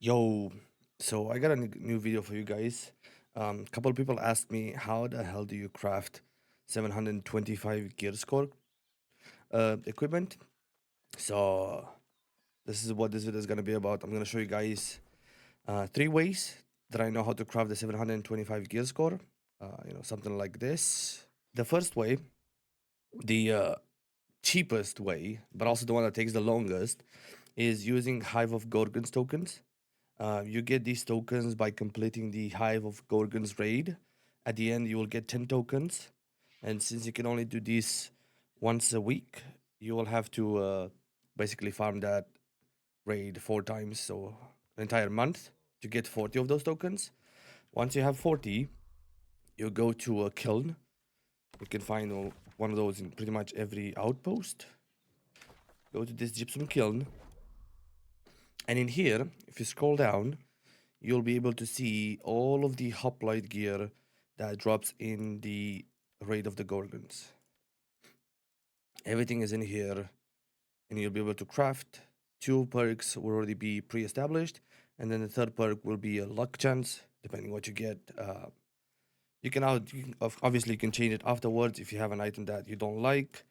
Yo, so I got a new video for you guys. A couple of people asked me, how the hell do you craft 725 gear score equipment? So this is what this video is gonna be about. I'm gonna show you guys three ways that I know how to craft the 725 gear score. Something like this. The first way, the cheapest way, but also the one that takes the longest, is using Hive of Gorgon's tokens. You get these tokens by completing the Hive of Gorgon's raid. At the end, you will get 10 tokens. And since you can only do this once a week, you will have to basically farm that raid 4 times, so an entire month to get 40 of those tokens. Once you have 40, you go to a kiln. You can find one of those in pretty much every outpost. Go to this gypsum kiln. And in here, if you scroll down, you'll be able to see all of the hoplite gear that drops in the raid of the Gorgons. Everything is in here, and you'll be able to craft. 2 perks will already be pre-established, and then the third perk will be a luck chance, depending what you get. Obviously you can change it afterwards if you have an item that you don't like.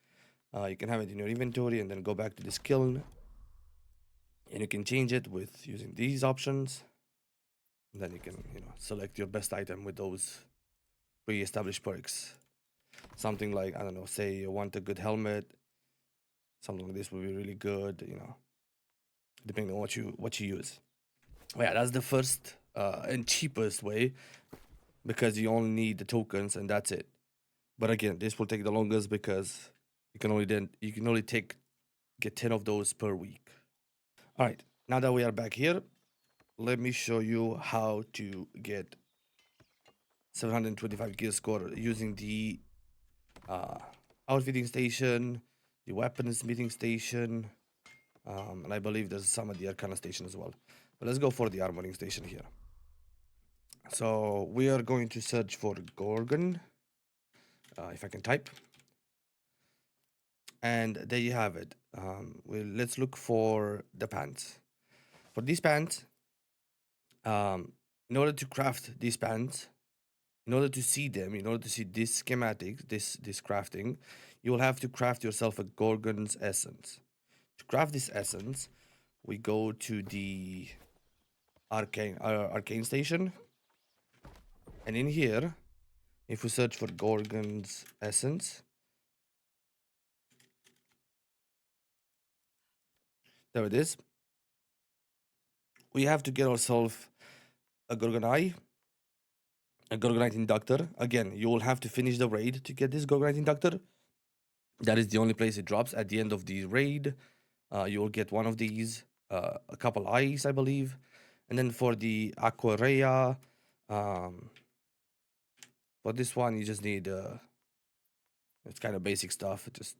You can have it in your inventory and then go back to this kiln, and you can change it with using these options. And then you can select your best item with those pre-established perks. Something like, I don't know, say you want a good helmet, something like this will be really good, depending on what you use. But yeah, that's the first and cheapest way, because you only need the tokens and that's it. But again, this will take the longest because you can only get 10 of those per week. All right, now that we are back here, let me show you how to get 725 gear score using the outfitting station, the weapons meeting station, and I believe there's some at the Arcana station as well. But let's go for the armoring station here. So we are going to search for Gorgon, if I can type. And there you have it. Let's look for the pants. For these pants, in order to craft these pants, in order to see them, in order to see this schematic, this crafting, you will have to craft yourself a Gorgon's Essence. To craft this essence, we go to the arcane station, and in here, if we search for Gorgon's Essence, there it is. We have to get ourselves a Gorgonite, a Gorgonite Inductor. Again, you will have to finish the raid to get this Gorgonite Inductor. That is the only place it drops at the end of the raid. You will get one of these, a couple eyes, I believe. And then for the Aquarea, for this one, you just need, it's kind of basic stuff, just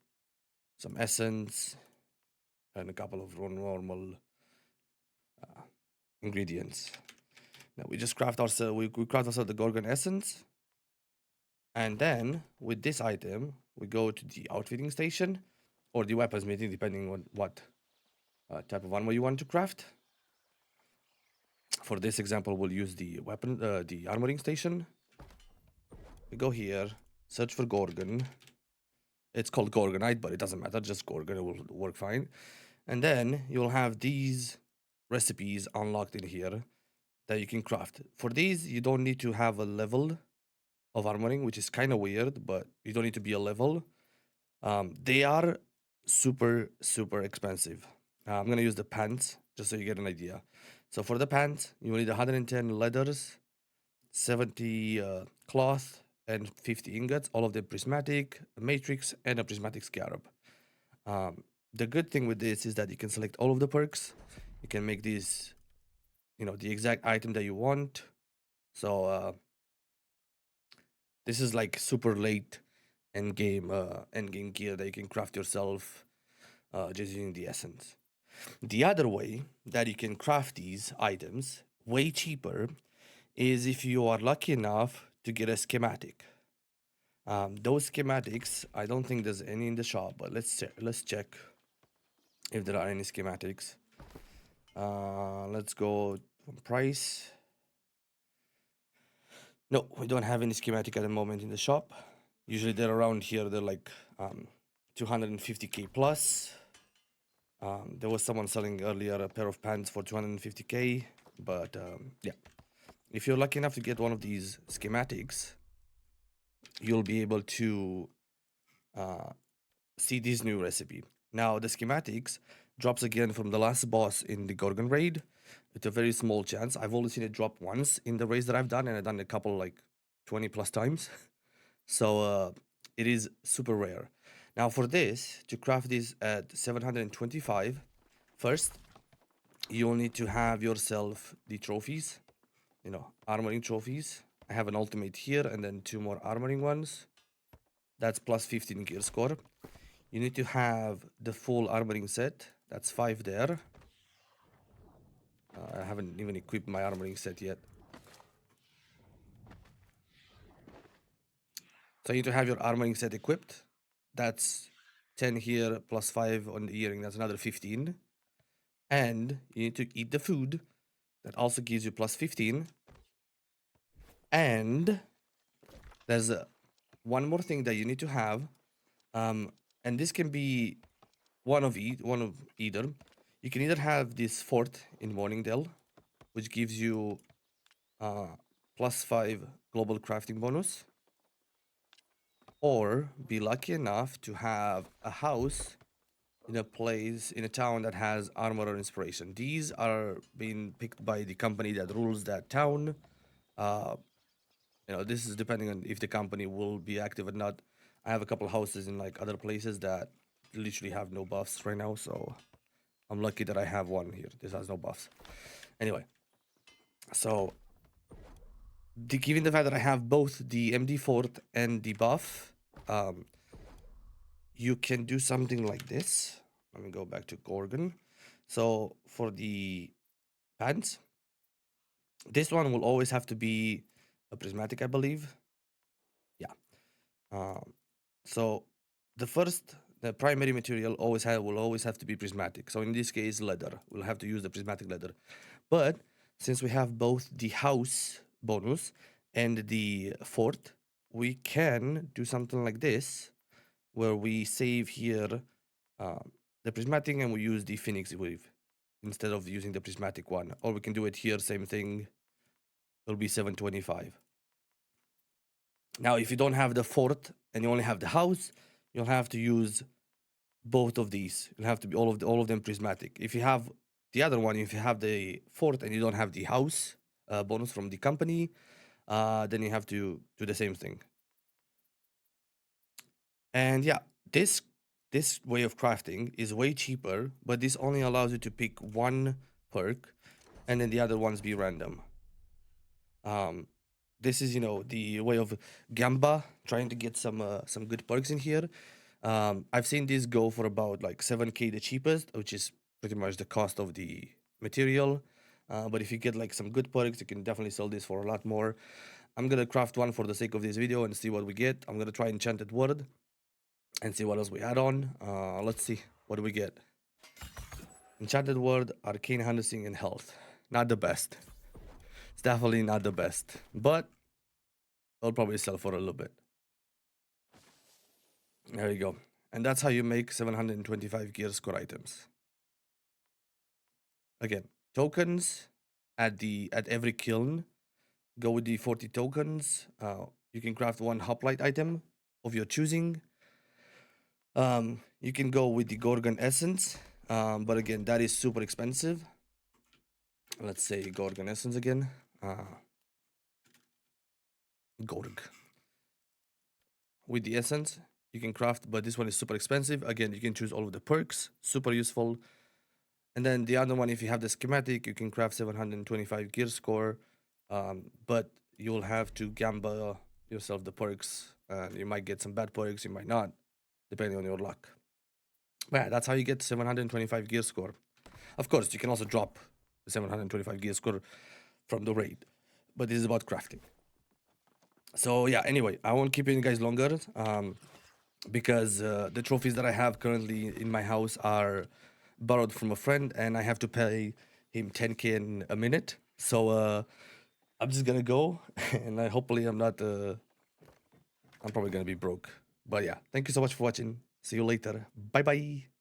some essence and a couple of normal ingredients. Now we just craft ourselves, we craft ourselves the Gorgon Essence. And then with this item, we go to the outfitting station or the weapons meeting, depending on what type of armor you want to craft. For this example, we'll use the armoring station. We go here, search for Gorgon. It's called Gorgonite, but it doesn't matter, just Gorgon, it will work fine. And then you'll have these recipes unlocked in here that you can craft. For these, you don't need to have a level of armoring, which is kind of weird, but you don't need to be a level. They are super expensive. I'm gonna use the pants just so you get an idea. So for the pants, you will need 110 leathers, 70 cloth, and 50 ingots, all of them prismatic, a matrix, and a prismatic scarab. The good thing with this is that you can select all of the perks. You can make these, the exact item that you want. So this is like super late end game gear that you can craft yourself just using the essence. The other way that you can craft these items way cheaper is if you are lucky enough to get a schematic. Those schematics, I don't think there's any in the shop, but let's check if there are any schematics. Let's go From price. No, we don't have any schematic at the moment in the shop. Usually they're around here. They're like 250k plus. There was someone selling earlier a pair of pants for 250k, but yeah, if you're lucky enough to get one of these schematics, you'll be able to see this new recipe. Now the schematics drops again from the last boss in the Gorgon raid. It's a very small chance. I've only seen it drop once in the raids that I've done, and I've done a couple like 20 plus times. So it is super rare. Now for this, to craft this at 725, first you'll need to have yourself the trophies, armoring trophies. I have an ultimate here and then 2 more armoring ones. That's plus 15 gear score. You need to have the full armoring set. That's 5 there. I haven't even equipped my armoring set yet. So you need to have your armoring set equipped. That's 10 here plus 5 on the earring. That's another 15. And you need to eat the food. That also gives you plus 15. And there's one more thing that you need to have. And this can be one of either. You can either have this fort in Morningdale, which gives you plus 5 global crafting bonus, or be lucky enough to have a house in a town that has armorer inspiration. These are being picked by the company that rules that town. This is depending on if the company will be active or not. I have a couple houses in like other places that literally have no buffs right now, so I'm lucky that I have one here. This has no buffs. Anyway, so given the fact that I have both the MD fort and the buff, you can do something like this. Let me go back to Gorgon. So for the pants, this one will always have to be a prismatic, I believe. Yeah. So the primary material will always have to be prismatic. So in this case, leather. We'll have to use the prismatic leather. But since we have both the house bonus and the fort, we can do something like this, where we save here the prismatic and we use the phoenix weave instead of using the prismatic one. Or we can do it here, same thing. It'll be 725. Now, if you don't have the fort and you only have the house, you'll have to use both of these. You'll have to be all of them prismatic. If you have the other one, if you have the fort and you don't have the house bonus from the company, then you have to do the same thing. And yeah, this way of crafting is way cheaper, but this only allows you to pick one perk, and then the other ones be random. This is the way of Gamba trying to get some good perks in here. I've seen this go for about like 7k the cheapest, which is pretty much the cost of the material. But if you get like some good perks, you can definitely sell this for a lot more. I'm gonna craft one for the sake of this video and see what we get. I'm gonna try Enchanted Word and see what else we add on. Let's see what do we get. Enchanted Word, Arcane Harnessing, and Health. Not the best. It's definitely not the best, but I'll probably sell for a little bit. There you go. And that's how you make 725 gear score items. Again, tokens at every kiln. Go with the 40 tokens. You can craft one hoplite item of your choosing. You can go with the Gorgon Essence, but again, that is super expensive. Let's say Gorgon Essence again. Gorg. With the Essence, you can craft, but this one is super expensive. Again, you can choose all of the perks, super useful. And then the other one, if you have the schematic, you can craft 725 gear score, but you'll have to gamble yourself the perks. You might get some bad perks, you might not, depending on your luck. But yeah, that's how you get 725 gear score. Of course, you can also drop the 725 gear score from the raid, but this is about crafting. So yeah, anyway, I won't keep you guys longer, because the trophies that I have currently in my house are borrowed from a friend, and I have to pay him 10k in a minute. So I'm just gonna go, and hopefully I'm not. I'm probably gonna be broke. But yeah, thank you so much for watching. See you later. Bye bye.